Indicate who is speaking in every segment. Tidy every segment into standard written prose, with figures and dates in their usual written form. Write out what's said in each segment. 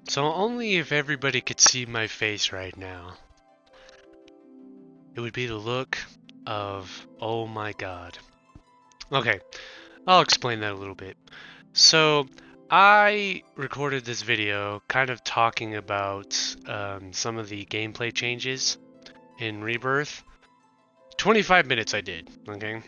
Speaker 1: So only if everybody could see my face right now, it would be the look of, oh my god. Okay, I'll explain that a little bit. So I recorded this video kind of talking about some of the gameplay changes in Rebirth. 25 minutes I did, okay?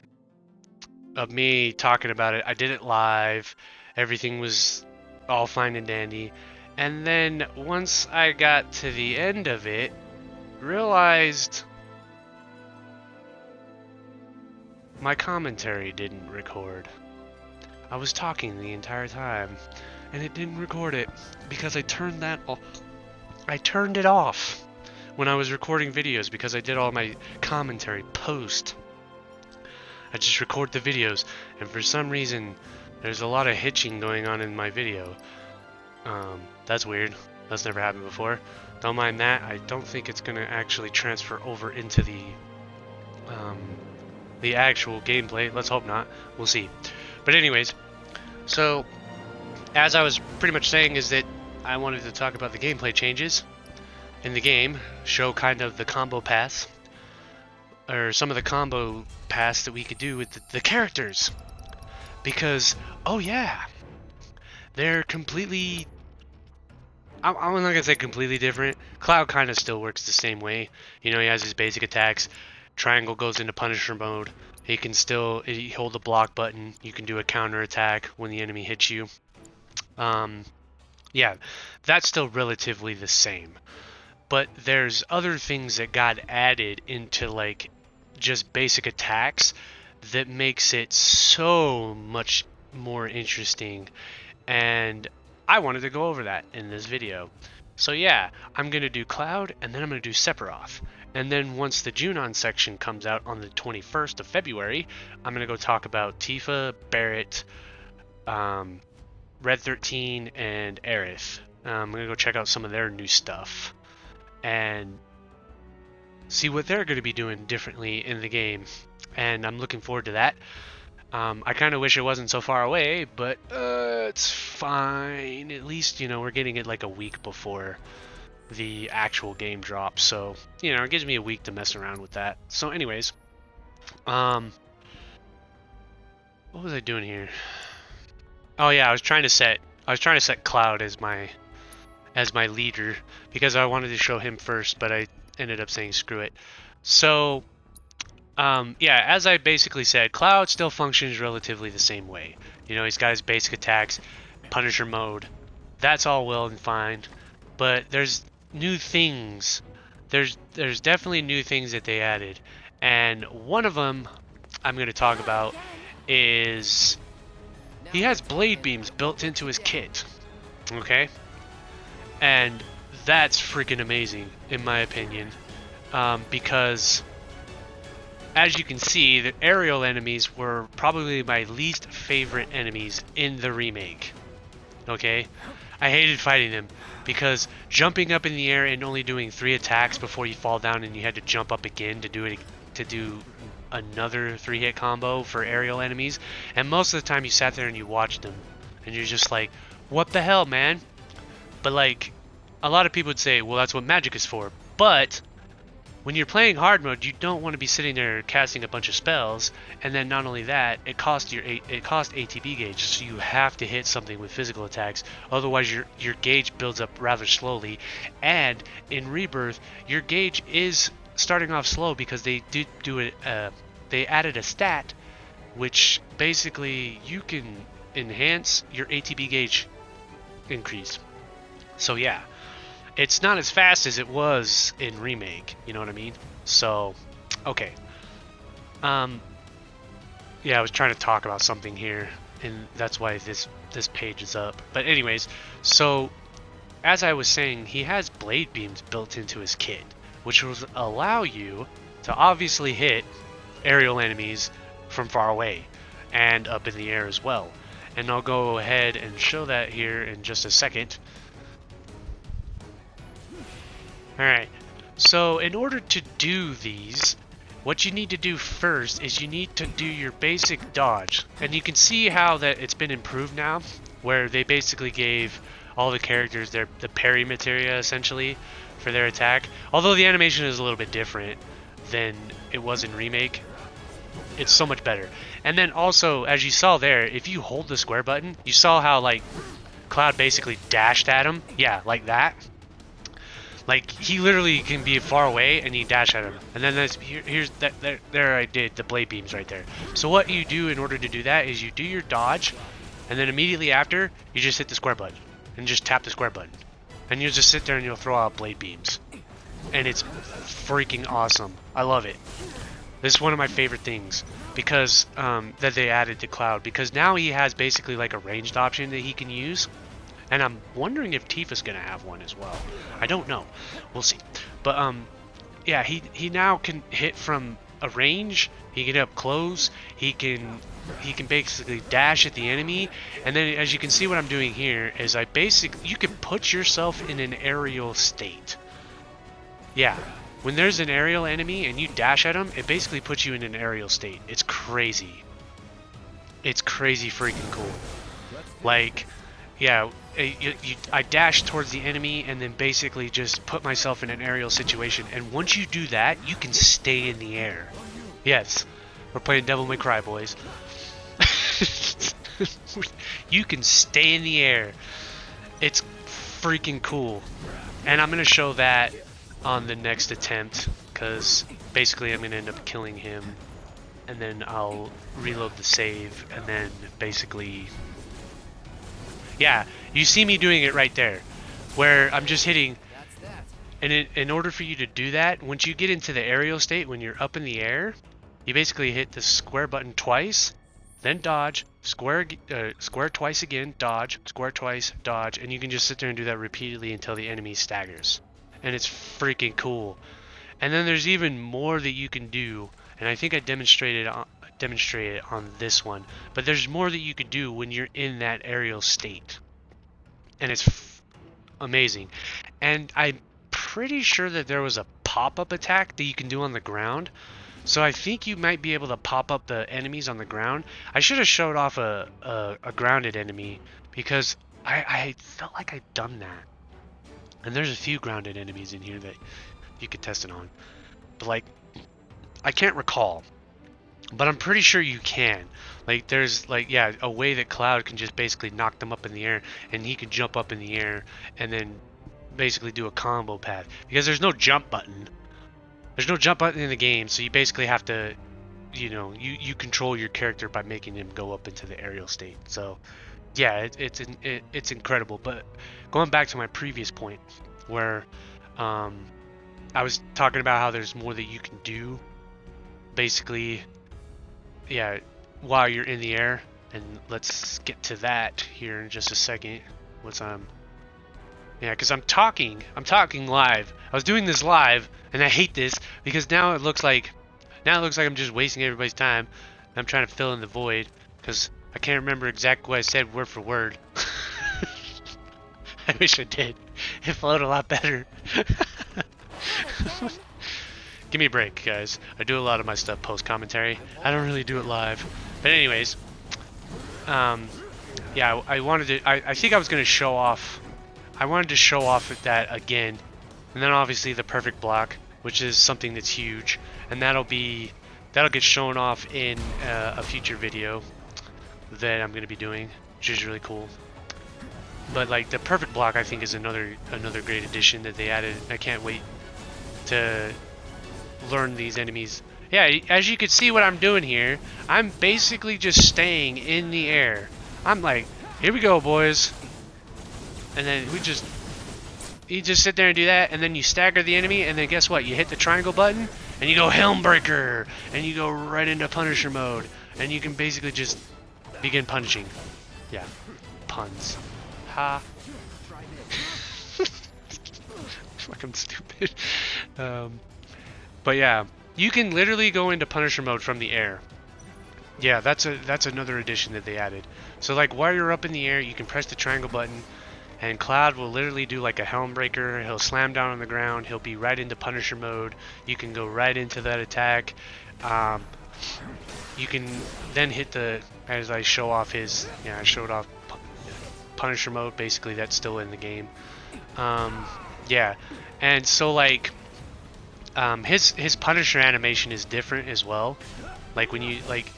Speaker 1: Of me talking about it. I did it live. Everything was all fine and dandy. And then once I got to the end of it, realized my commentary didn't record. I was talking the entire time, and it didn't record it because I turned that off. I turned it off when I was recording videos because I did all my commentary post. I just record the videos, and for some reason, there's a lot of hitching going on in my video. That's weird. That's never happened before. Don't mind that. I don't think it's gonna actually transfer over into the actual gameplay. Let's hope not. We'll see. But anyways, so as I was pretty much saying is that I wanted to talk about the gameplay changes in the game, show kind of the combo paths, or some of the combo paths that we could do with the characters. Because, oh yeah, they're completely... I'm not going to say completely different. Cloud kind of still works the same way. You know, he has his basic attacks. Triangle goes into Punisher mode. He can still hold the block button. You can do a counter attack when the enemy hits you. Yeah, that's still relatively the same. But there's other things that got added into like just basic attacks that makes it so much more interesting. And I wanted to go over that in this video. So yeah, I'm going to do Cloud, and then I'm going to do Sephiroth. And then once the Junon section comes out on the 21st of February, I'm going to go talk about Tifa, Barret, Red 13, and Aerith. I'm going to go check out some of their new stuff and see what they're going to be doing differently in the game. And I'm looking forward to that. I kind of wish it wasn't so far away, but it's fine. At least, you know, we're getting it like a week before the actual game drops. So, you know, it gives me a week to mess around with that. So anyways, what was I doing here? Oh yeah, I was trying to set Cloud as my leader because I wanted to show him first, but I ended up saying screw it. So yeah, as I basically said, Cloud still functions relatively the same way. You know, he's got his basic attacks, Punisher mode. That's all well and fine, but there's new things. There's definitely new things that they added, and one of them I'm going to talk about is he has blade beams built into his kit. Okay, and that's freaking amazing in my opinion, because as you can see, the aerial enemies were probably my least favorite enemies in the remake. Okay? I hated fighting them because jumping up in the air and only doing 3 attacks before you fall down and you had to jump up again to do another 3-hit combo for aerial enemies. And most of the time you sat there and you watched them and you're just like, what the hell, man? But like, a lot of people would say, well, that's what magic is for. But when you're playing hard mode, you don't want to be sitting there casting a bunch of spells, and then not only that, it costs ATB gauge, so you have to hit something with physical attacks. Otherwise, your gauge builds up rather slowly. And in Rebirth, your gauge is starting off slow because they they added a stat, which basically you can enhance your ATB gauge increase. So yeah. It's not as fast as it was in Remake, you know what I mean? So, okay. Yeah, I was trying to talk about something here, and that's why this page is up. But anyways, so, as I was saying, he has blade beams built into his kit, which will allow you to obviously hit aerial enemies from far away, and up in the air as well. And I'll go ahead and show that here in just a second. Alright, so in order to do these, what you need to do first is you need to do your basic dodge. And you can see how that it's been improved now, where they basically gave all the characters the parry materia essentially for their attack. Although the animation is a little bit different than it was in Remake, it's so much better. And then also, as you saw there, if you hold the square button, you saw how like Cloud basically dashed at him. Yeah, like that. Like he literally can be far away and you dash at him. And then here's that there I did the blade beams right there. So what you do in order to do that is you do your dodge, and then immediately after you just hit the square button and just tap the square button, and you'll just sit there and you'll throw out blade beams, and it's freaking awesome. I love it. This is one of my favorite things because that they added to Cloud, because now he has basically like a ranged option that he can use. And I'm wondering if Tifa's gonna have one as well. I don't know. We'll see. But yeah, he now can hit from a range. He can get up close. He can basically dash at the enemy. And then, as you can see, what I'm doing here is you can put yourself in an aerial state. Yeah, when there's an aerial enemy and you dash at him, it basically puts you in an aerial state. It's crazy. It's crazy freaking cool. Like, yeah, I dash towards the enemy and then basically just put myself in an aerial situation. And once you do that, you can stay in the air. Yes, we're playing Devil May Cry, boys. You can stay in the air. It's freaking cool. And I'm going to show that on the next attempt, because basically I'm going to end up killing him. And then I'll reload the save and then basically... Yeah, you see me doing it right there, where I'm just hitting, and in order for you to do that, once you get into the aerial state, when you're up in the air, you basically hit the square button twice, then dodge, square twice again, dodge, square twice, dodge, and you can just sit there and do that repeatedly until the enemy staggers. And it's freaking cool. And then there's even more that you can do, and I think I demonstrated it on this one, but there's more that you could do when you're in that aerial state, and it's amazing. And I'm pretty sure that there was a pop-up attack that you can do on the ground, so I think you might be able to pop up the enemies on the ground. I should have showed off a grounded enemy, because I felt like I'd done that, and there's a few grounded enemies in here that you could test it on, but like I can't recall. But I'm pretty sure you can. Like, there's, like, yeah, a way that Cloud can just basically knock them up in the air, and he can jump up in the air and then basically do a combo path. Because there's no jump button. There's no jump button in the game, so you basically have to, you know, you control your character by making him go up into the aerial state. So, yeah, it's incredible. But going back to my previous point, where I was talking about how there's more that you can do, basically... Yeah, while you're in the air, and let's get to that here in just a second. Yeah, because I'm talking live. I was doing this live, and I hate this because now it looks like I'm just wasting everybody's time. I'm trying to fill in the void because I can't remember exactly what I said word for word. I wish I did. It flowed a lot better. Give me a break, guys. I do a lot of my stuff post-commentary. I don't really do it live. But anyways, yeah, I think I was going to show off, I wanted to show off that again. And then obviously the perfect block, which is something that's huge. And that'll get shown off in a future video that I'm going to be doing, which is really cool. But like the perfect block, I think is another great addition that they added. I can't wait to learn these enemies. Yeah, as you can see what I'm doing here, I'm basically just staying in the air. I'm like, here we go, boys. And then you just sit there and do that, and then you stagger the enemy, and then guess what? You hit the triangle button, and you go Helm Breaker, and you go right into Punisher mode, and you can basically just begin punishing. Yeah, puns. Ha. Fucking stupid. But yeah, you can literally go into Punisher mode from the air. Yeah, that's another addition that they added. So like while you're up in the air, you can press the triangle button, and Cloud will literally do like a Helm Breaker. He'll slam down on the ground. He'll be right into Punisher mode. You can go right into that attack. You can then hit the, as I show off his, yeah, I showed off Punisher mode, basically that's still in the game. Yeah, and so like his Punisher animation is different as well. Like when you like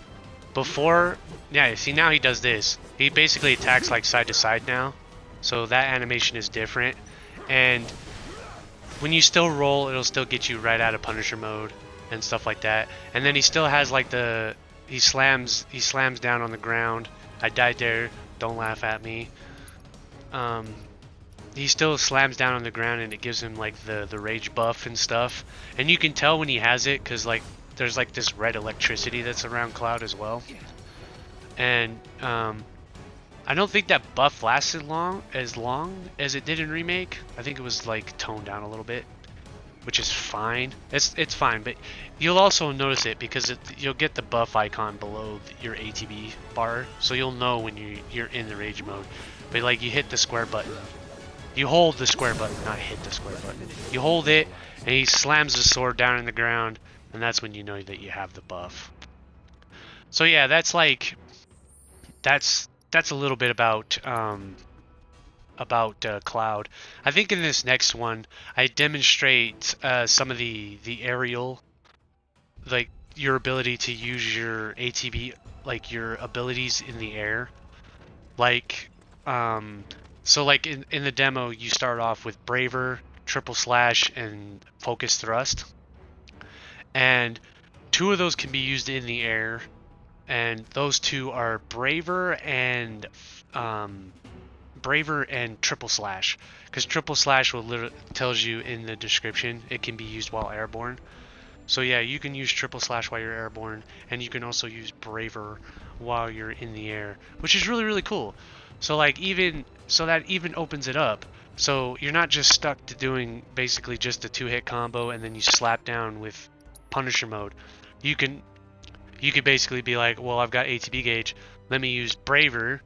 Speaker 1: before, yeah, see now he does this. He basically attacks like side to side now, so that animation is different. And when you still roll, it'll still get you right out of Punisher mode and stuff like that. And then he still has like he slams down on the ground. I died there. Don't laugh at me. He still slams down on the ground, and it gives him like the rage buff and stuff. And you can tell when he has it because like there's like this red electricity that's around Cloud as well. And I don't think that buff lasted as long as it did in Remake. I think it was like toned down a little bit, which is fine. It's fine, but you'll also notice it because you'll get the buff icon below your ATB bar, so you'll know when you're in the rage mode. But like you hit the square button, you hold the square button, not hit the square button. You hold it, and he slams the sword down in the ground, and that's when you know that you have the buff. So yeah, that's a little bit about Cloud. I think in this next one, I demonstrate some of the aerial, like your ability to use your ATB, like your abilities in the air. Like, so like in the demo, you start off with Braver, Triple Slash, and Focus Thrust. And 2 of those can be used in the air. And those 2 are Braver and Triple Slash, because Triple Slash tells you in the description it can be used while airborne. So yeah, you can use Triple Slash while you're airborne, and you can also use Braver while you're in the air, which is really cool. So like that even opens it up. So you're not just stuck to doing basically just a 2-hit combo and then you slap down with Punisher mode. You could basically be like, well, I've got ATB gauge, let me use Braver,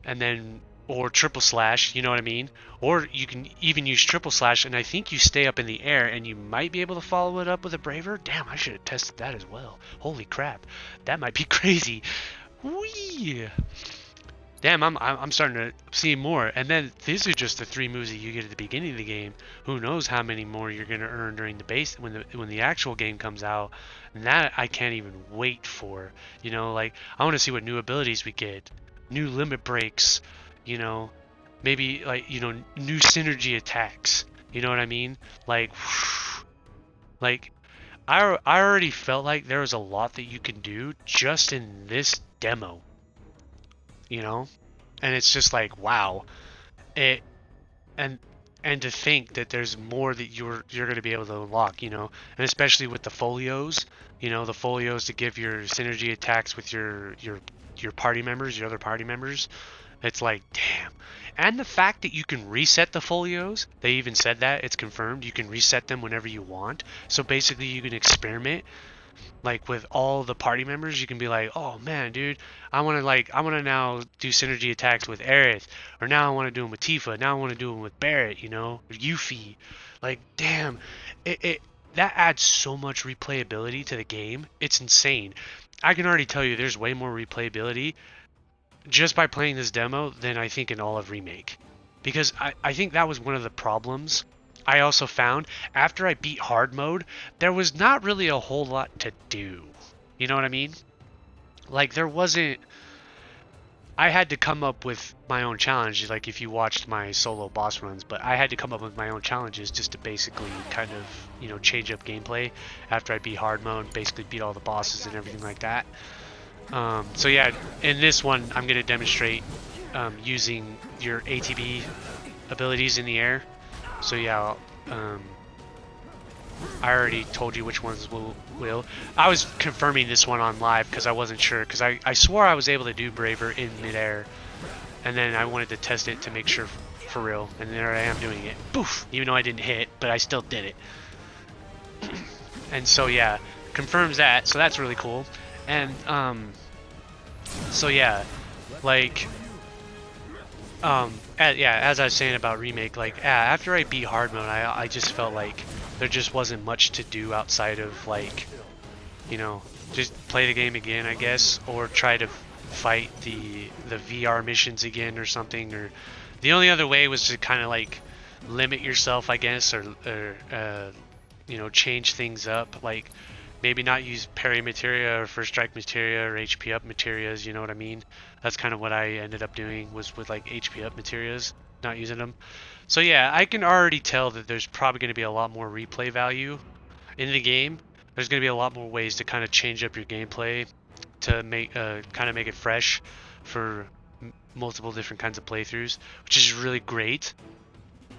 Speaker 1: and then, or Triple Slash, you know what I mean? Or you can even use Triple Slash, and I think you stay up in the air, and you might be able to follow it up with a Braver. Damn, I should have tested that as well. Holy crap, that might be crazy. Whee! Damn, I'm starting to see more. And then these are just the 3 moves that you get at the beginning of the game. Who knows how many more you're gonna earn during the base when the actual game comes out. And that I can't even wait for. You know, like I want to see what new abilities we get, new limit breaks. You know, maybe like new synergy attacks. You know what I mean? Like I already felt like there was a lot that you can do just in this demo. You know, and it's just like wow, and to think that there's more that you're going to be able to unlock, and especially with the folios, the folios to give your synergy attacks with your party members, your other party members. It's like damn, and the fact that you can reset the folios, they even said that it's confirmed you can reset them whenever you want. So basically you can experiment. Like with all the party members, you can be like, oh man, dude, I want to now do synergy attacks with Aerith, or now I want to do them with Tifa, now I want to do them with Barrett, or Yuffie. Like, damn, that adds so much replayability to the game. It's insane. I can already tell you there's way more replayability just by playing this demo than I think in all of Remake. Because I think that was one of the problems I also found after I beat hard mode, there was not really a whole lot to do. You know what I mean? Like there wasn't, I had to come up with my own challenge, like if you watched my solo boss runs, but I had to come up with my own challenges just to basically kind of, change up gameplay after I beat hard mode, basically beat all the bosses and everything like that. So yeah, in this one, I'm going to demonstrate using your ATB abilities in the air. So yeah, I already told you which ones will. I was confirming this one on live because I wasn't sure, because I swore I was able to do Braver in midair, and then I wanted to test it to make sure for real, and there I am doing it. Boof! Even though I didn't hit, but I still did it. And so yeah, confirms that, so that's really cool. And so yeah, like as I was saying about Remake, like after I beat hard mode, I just felt like there just wasn't much to do outside of like, just play the game again, I guess, or try to fight the VR missions again or something. Or the only other way was to kind of like limit yourself, I guess, or you know, change things up, like maybe not use parry materia or first strike materia or HP up materias, you know what I mean? That's kind of what I ended up doing, was with like HP up materias, not using them. So yeah, I can already tell that there's probably going to be a lot more replay value in the game. There's going to be a lot more ways to kind of change up your gameplay to make kind of make it fresh for multiple different kinds of playthroughs, which is really great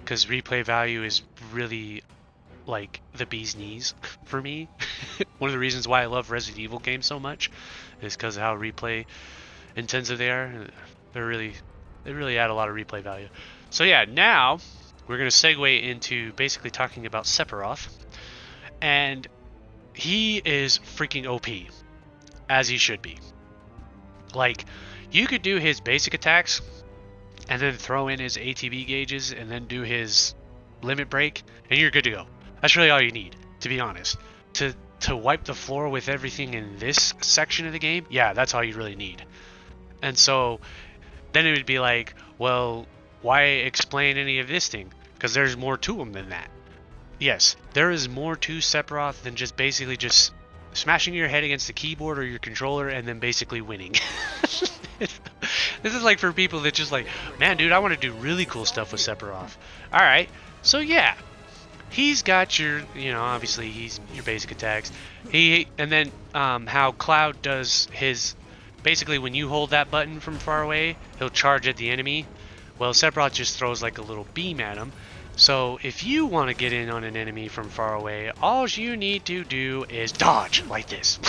Speaker 1: because replay value is really like the bee's knees for me. One of the reasons why I love Resident Evil games so much is because of how replay intensive they are. They really add a lot of replay value. So yeah, now we're going to segue into basically talking about Sephiroth, and he is freaking OP, as he should be. Like, you could do his basic attacks and then throw in his ATB gauges and then do his limit break and you're good to go. That's really all you need, to be honest. To wipe the floor with everything in this section of the game, yeah, that's all you really need. And so then it would be like, well, why explain any of this thing? Because there's more to him than that. Yes, there is more to Sephiroth than just basically just smashing your head against the keyboard or your controller and then basically winning. This is like for people that just like, man, dude, I want to do really cool stuff with Sephiroth. Alright, so yeah. He's got your, you know, obviously he's your basic attacks. And then how Cloud does his, basically when you hold that button from far away, he'll charge at the enemy. Well, Sephiroth just throws like a little beam at him. So if you want to get in on an enemy from far away, all you need to do is dodge like this.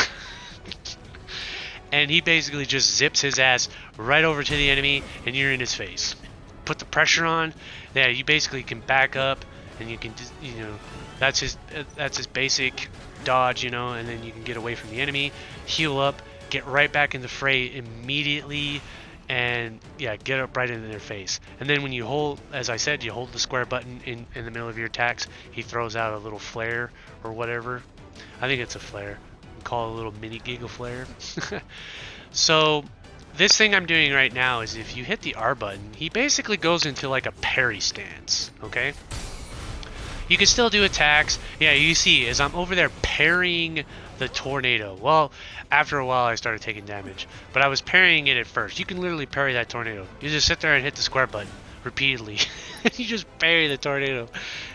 Speaker 1: And he basically just zips his ass right over to the enemy and you're in his face. Put the pressure on. Yeah, you basically can back up and you can just, you know, that's his basic dodge, you know, and then you can get away from the enemy, heal up, get right back in the fray immediately, and yeah, get up right into their face. And then when you hold, as I said, you hold the square button in the middle of your attacks, he throws out a little flare or whatever. I think it's a flare. We call it a little mini giga flare. So this thing I'm doing right now is if you hit the R button, he basically goes into like a parry stance, okay? You can still do attacks. Yeah, you see, as I'm over there parrying the tornado. Well, after a while I started taking damage, but I was parrying it at first. You can literally parry that tornado. You just sit there and hit the square button repeatedly. You just parry the tornado.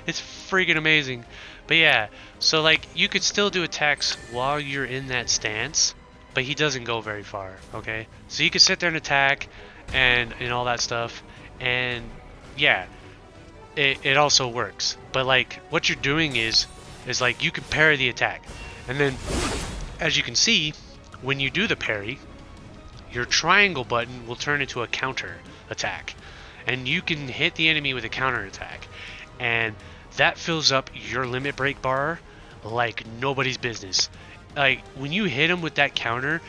Speaker 1: It's freaking amazing. But yeah, so like you could still do attacks while you're in that stance, but he doesn't go very far, okay? So you can sit there and attack and all that stuff, and yeah, it also works. But like what you're doing is like you can parry the attack, and then as you can see, when you do the parry, your triangle button will turn into a counter attack, and you can hit the enemy with a counter attack, and that fills up your limit break bar like nobody's business. Like when you hit him with that counter,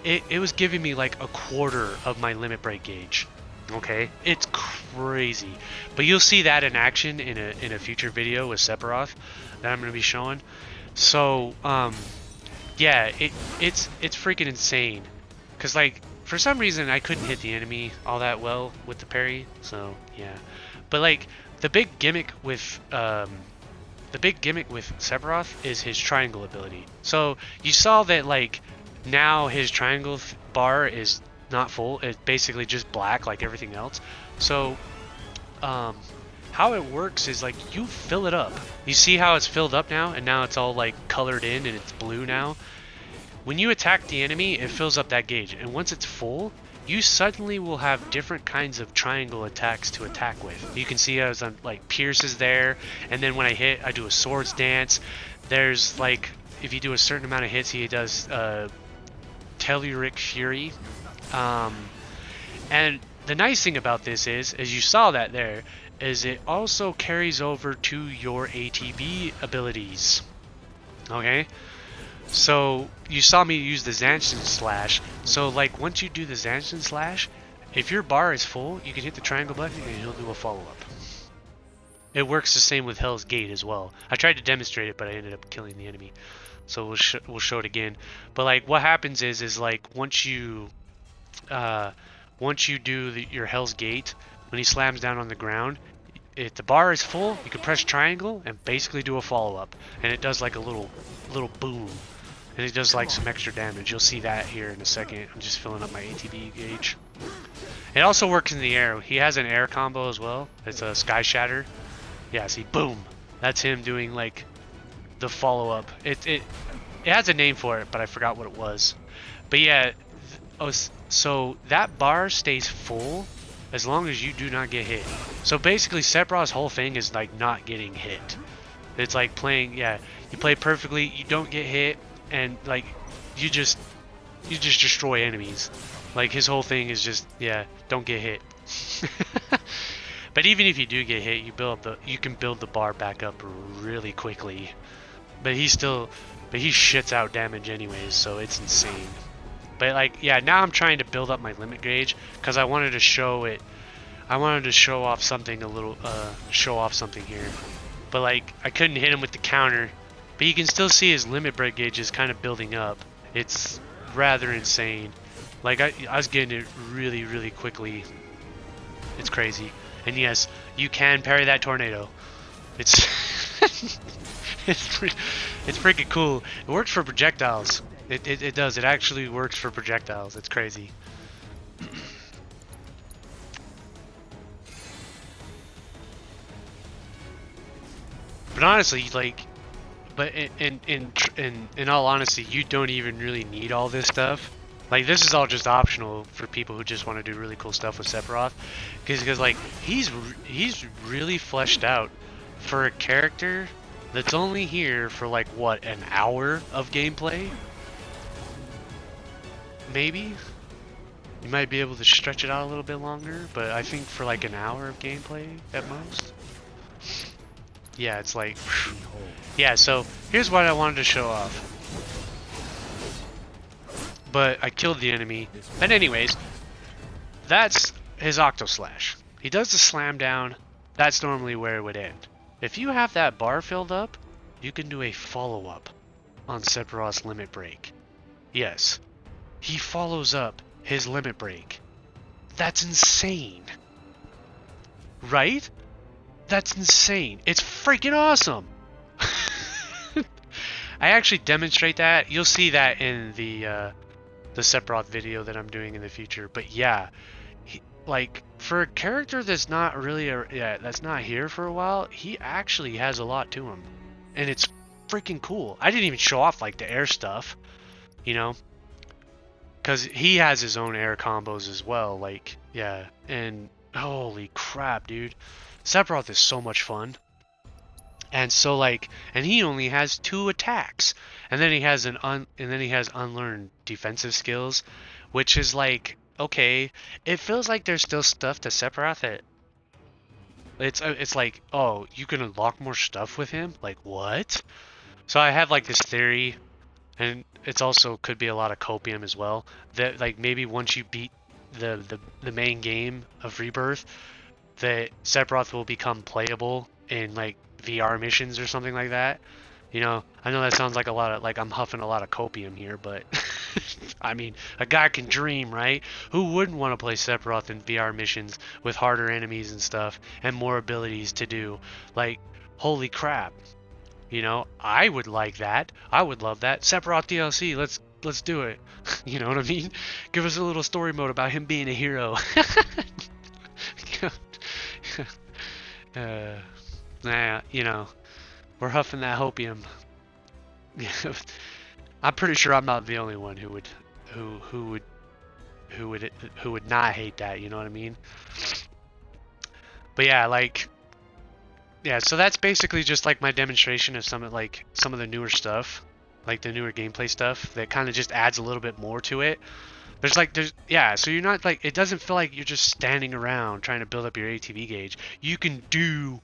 Speaker 1: it was giving me like a quarter of my limit break gauge. Okay, it's crazy. But you'll see that in action in a future video with Sephiroth that I'm going to be showing. So yeah, it's freaking insane, because like for some reason I couldn't hit the enemy all that well with the parry. So yeah, but like the big gimmick with Sephiroth is his triangle ability. So you saw that like now his triangle bar is not full. It's basically just black like everything else. So how it works is like you fill it up. You see how it's filled up now, and now it's all like colored in and it's blue now. When you attack the enemy, it fills up that gauge, and once it's full, you suddenly will have different kinds of triangle attacks to attack with. You can see as I'm like Pierce is there, and then when I hit, I do a swords dance. There's like, if you do a certain amount of hits, he does Telluric Fury. And the nice thing about this is, as you saw that there, is it also carries over to your ATB abilities. Okay? So you saw me use the Zanshin Slash. So like once you do the Zanshin Slash, if your bar is full, you can hit the triangle button and he'll do a follow-up. It works the same with Hell's Gate as well. I tried to demonstrate it, but I ended up killing the enemy. So we'll show it again. But like what happens is like once you once you do your Hell's Gate, when he slams down on the ground, if the bar is full, you can press triangle and basically do a follow-up, and it does like a little boom, and it does like some extra damage. You'll see that here in a second. I'm just filling up my ATB gauge. It also works in the air. He has an air combo as well. It's a Sky Shatter. Yeah, see, boom. That's him doing like the follow-up. It has a name for it, but I forgot what it was. But yeah, so that bar stays full as long as you do not get hit. So basically, Sephiroth's whole thing is like not getting hit. It's like playing, yeah, you play perfectly, you don't get hit, and like you just destroy enemies. Like his whole thing is just, yeah, don't get hit. But even if you do get hit, you can build the bar back up really quickly. But he shits out damage anyways, so it's insane. But like, yeah, now I'm trying to build up my limit gauge because I wanted to show it. I wanted to show off something here. But like, I couldn't hit him with the counter. But you can still see his limit break gauge is kind of building up. It's rather insane. Like I was getting it really, really quickly. It's crazy. And yes, you can parry that tornado. It's it's freaking cool. It works for projectiles. It does. It actually works for projectiles. It's crazy. But honestly, like, but in all honesty, you don't even really need all this stuff. Like, this is all just optional for people who just want to do really cool stuff with Sephiroth, because like he's really fleshed out for a character that's only here for like what, an hour of gameplay. Maybe you might be able to stretch it out a little bit longer, but I think for like an hour of gameplay at most. Yeah, it's like, yeah, so here's what I wanted to show off. But I killed the enemy. And anyways, that's his Octo Slash. He does the slam down. That's normally where it would end. If you have that bar filled up, you can do a follow-up on Sephiroth's limit break. Yes, he follows up his limit break. That's insane. Right? That's insane. It's freaking awesome. I actually demonstrate that. You'll see that in the Sephiroth video that I'm doing in the future. But yeah, like for a character that's not really that's not here for a while, he actually has a lot to him, and it's freaking cool. I didn't even show off like the air stuff, you know, because he has his own air combos as well. Like, yeah, and holy crap, dude, Sephiroth is so much fun. And so like, and he only has 2 attacks, and then he has unlearned defensive skills, which is like, okay, it feels like there's still stuff to Sephiroth that it's like, oh, you can unlock more stuff with him? Like what? So I have like this theory, and it's also could be a lot of copium as well, that like maybe once you beat the main game of Rebirth, that Sephiroth will become playable in like VR missions or something like that. You know, I know that sounds like a lot of, like I'm huffing a lot of copium here, but I mean, a guy can dream, right? Who wouldn't want to play Sephiroth in VR missions with harder enemies and stuff and more abilities to do? Like, holy crap. You know, I would like that. I would love that. Sephiroth DLC, let's do it. You know what I mean? Give us a little story mode about him being a hero. Nah, you know, we're huffing that hopium. I'm pretty sure I'm not the only one who would not hate that. You know what I mean? But yeah, like, yeah. So that's basically just like my demonstration of some of the newer stuff, like the newer gameplay stuff that kind of just adds a little bit more to it. Yeah, so you're not like, it doesn't feel like you're just standing around trying to build up your ATB gauge. You can do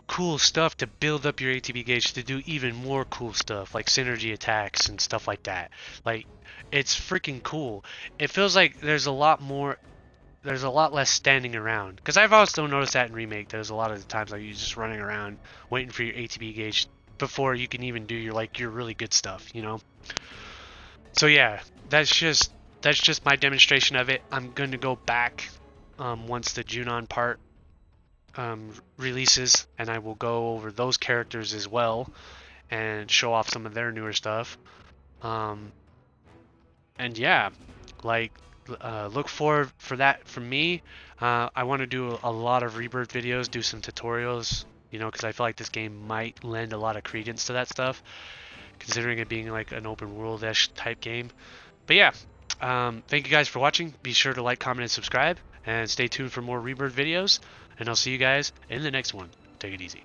Speaker 1: cool stuff to build up your ATB gauge to do even more cool stuff like synergy attacks and stuff like that. Like, it's freaking cool. It feels like there's a lot less standing around, because I've also noticed that in Remake there's a lot of the times like you're just running around waiting for your ATB gauge before you can even do your really good stuff, you know. So yeah, that's just that's just my demonstration of it. I'm going to go back once the Junon part releases, and I will go over those characters as well and show off some of their newer stuff. And yeah, like look forward for that from me. I want to do a lot of Rebirth videos, do some tutorials, you know, because I feel like this game might lend a lot of credence to that stuff, considering it being like an open world-ish type game. But yeah, thank you guys for watching. Be sure to like, comment, and subscribe, and stay tuned for more Rebirth videos, and I'll see you guys in the next one. Take it easy.